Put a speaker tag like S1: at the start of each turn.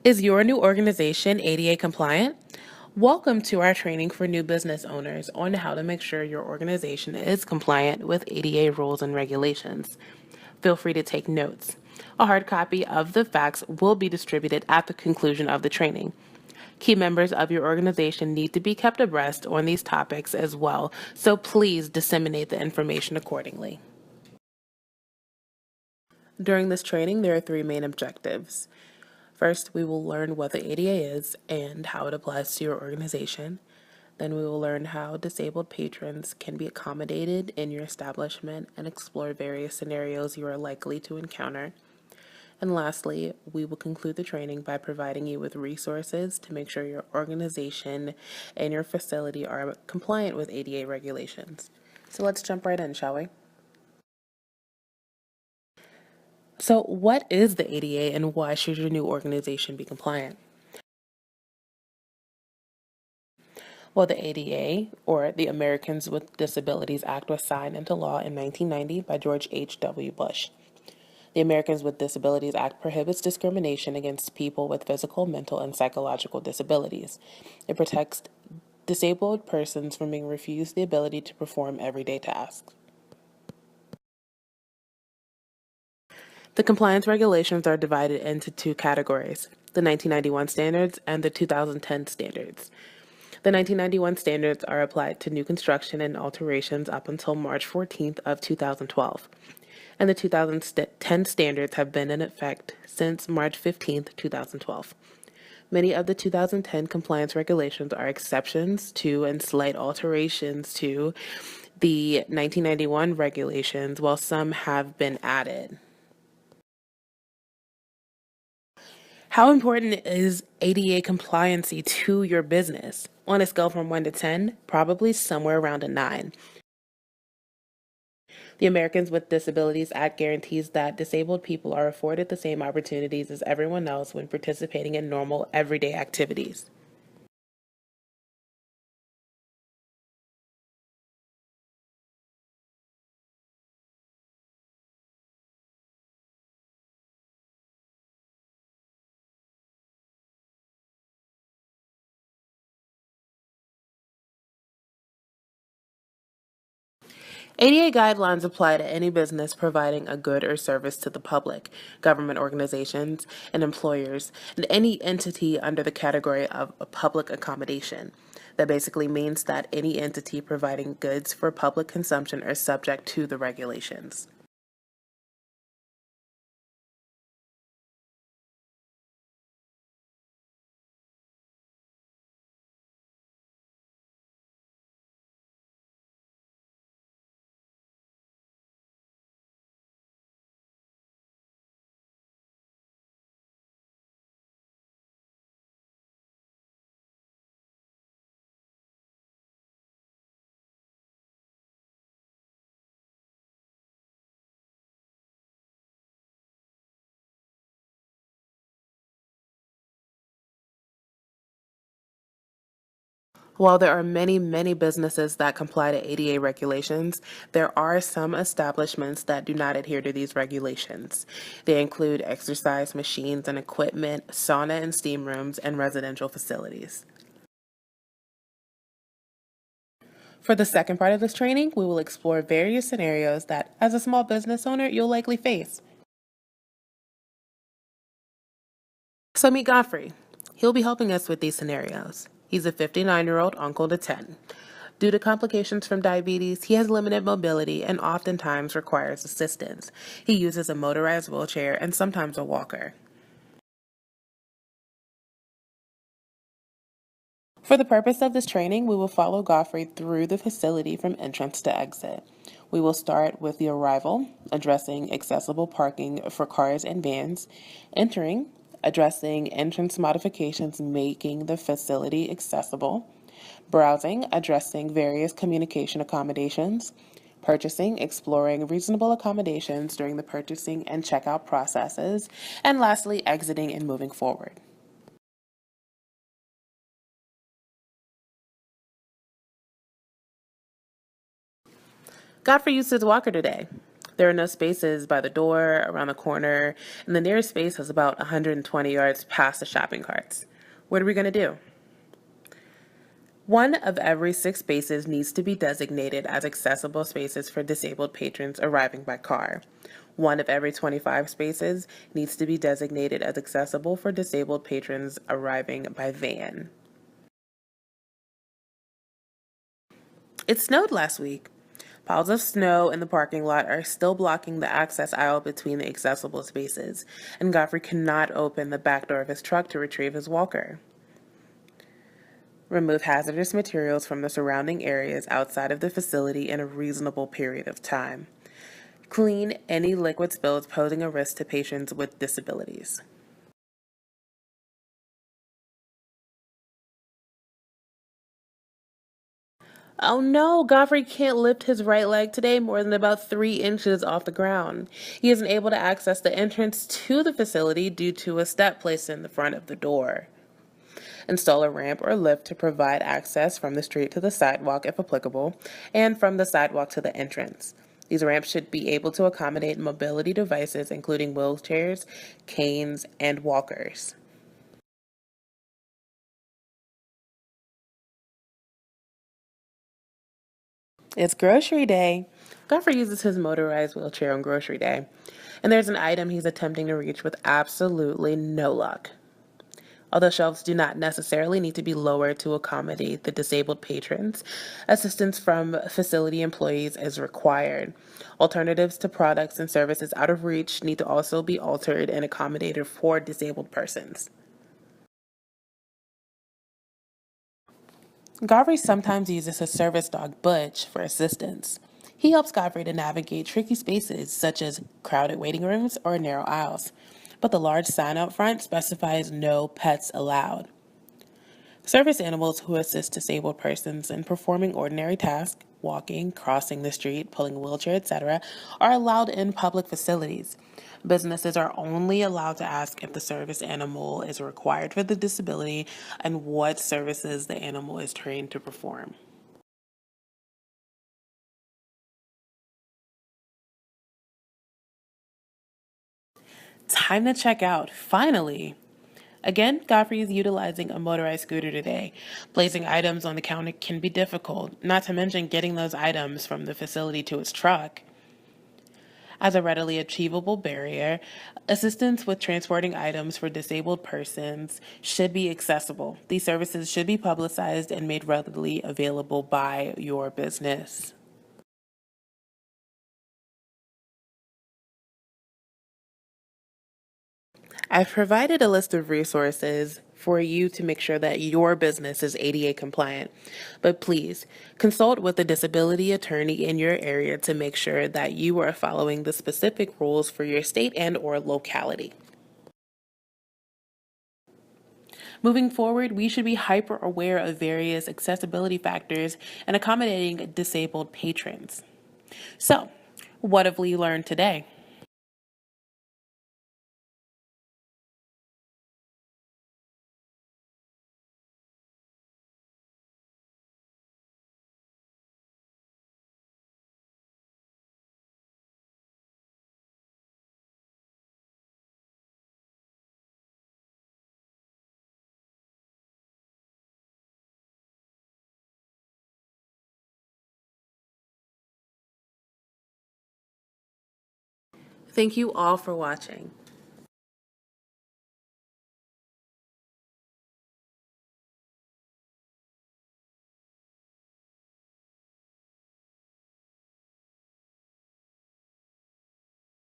S1: Is your new organization ADA compliant? Welcome to our training for new business owners on how to make sure your organization is compliant with ADA rules and regulations. Feel free to take notes. A hard copy of the facts will be distributed at the conclusion of the training. Key members of your organization need to be kept abreast on these topics as well, so please disseminate the information accordingly. During this training, there are three main objectives. First, we will learn what the ADA is and how it applies to your organization. Then we will learn how disabled patrons can be accommodated in your establishment and explore various scenarios you are likely to encounter. And lastly, we will conclude the training by providing you with resources to make sure your organization and your facility are compliant with ADA regulations. So let's jump right in, shall we? So, what is the ADA and why should your new organization be compliant? Well, the ADA, or the Americans with Disabilities Act, was signed into law in 1990 by George H.W. Bush. The Americans with Disabilities Act prohibits discrimination against people with physical, mental, and psychological disabilities. It protects disabled persons from being refused the ability to perform everyday tasks. The compliance regulations are divided into two categories: the 1991 standards and the 2010 standards. The 1991 standards are applied to new construction and alterations up until March 14th of 2012, and the 2010 standards have been in effect since March 15th, 2012. Many of the 2010 compliance regulations are exceptions to and slight alterations to the 1991 regulations, while some have been added. How important is ADA compliancy to your business? On a scale from 1 to 10, probably somewhere around a 9. The Americans with Disabilities Act guarantees that disabled people are afforded the same opportunities as everyone else when participating in normal, everyday activities. ADA guidelines apply to any business providing a good or service to the public, government organizations, and employers, and any entity under the category of a public accommodation. That basically means that any entity providing goods for public consumption are subject to the regulations. While there are many businesses that comply to ADA regulations, there are some establishments that do not adhere to these regulations. They include exercise machines and equipment, sauna and steam rooms, and residential facilities. For the second part of this training, we will explore various scenarios that, as a small business owner, you'll likely face. So meet Godfrey. He'll be helping us with these scenarios. He's a 59-year-old uncle to 10. Due to complications from diabetes, he has limited mobility and oftentimes requires assistance. He uses a motorized wheelchair and sometimes a walker. For the purpose of this training, we will follow Godfrey through the facility from entrance to exit. We will start with the arrival, addressing accessible parking for cars and vans, entering, addressing entrance modifications making the facility accessible, browsing, addressing various communication accommodations, purchasing, exploring reasonable accommodations during the purchasing and checkout processes, and lastly, exiting and moving forward. Godfrey used his walker today. There are no spaces by the door, around the corner, and the nearest space is about 120 yards past the shopping carts. What are we going to do? One of every 6 spaces needs to be designated as accessible spaces for disabled patrons arriving by car. One of every 25 spaces needs to be designated as accessible for disabled patrons arriving by van. It snowed last week. Piles of snow in the parking lot are still blocking the access aisle between the accessible spaces, and Godfrey cannot open the back door of his truck to retrieve his walker. Remove hazardous materials from the surrounding areas outside of the facility in a reasonable period of time. Clean any liquid spills posing a risk to patients with disabilities. Oh no, Godfrey can't lift his right leg today more than about 3 inches off the ground. He isn't able to access the entrance to the facility due to a step placed in the front of the door. Install a ramp or lift to provide access from the street to the sidewalk if applicable, and from the sidewalk to the entrance. These ramps should be able to accommodate mobility devices including wheelchairs, canes, and walkers. It's grocery day. Godfrey uses his motorized wheelchair on grocery day, and there's an item he's attempting to reach with absolutely no luck. Although shelves do not necessarily need to be lowered to accommodate the disabled patrons, assistance from facility employees is required. Alternatives to products and services out of reach need to also be altered and accommodated for disabled persons. Godfrey sometimes uses his service dog Butch for assistance. He helps Godfrey to navigate tricky spaces such as crowded waiting rooms or narrow aisles, but the large sign out front specifies no pets allowed. Service animals who assist disabled persons in performing ordinary tasks, walking, crossing the street, pulling a wheelchair, etc., are allowed in public facilities. Businesses are only allowed to ask if the service animal is required for the disability and what services the animal is trained to perform. Time to check out, finally. Again, Godfrey is utilizing a motorized scooter today. Placing items on the counter can be difficult, not to mention getting those items from the facility to his truck. As a readily achievable barrier, assistance with transporting items for disabled persons should be accessible. These services should be publicized and made readily available by your business. I've provided a list of resources for you to make sure that your business is ADA compliant. But please consult with a disability attorney in your area to make sure that you are following the specific rules for your state and or locality. Moving forward, we should be hyper aware of various accessibility factors and accommodating disabled patrons. So, what have we learned today? Thank you all for watching.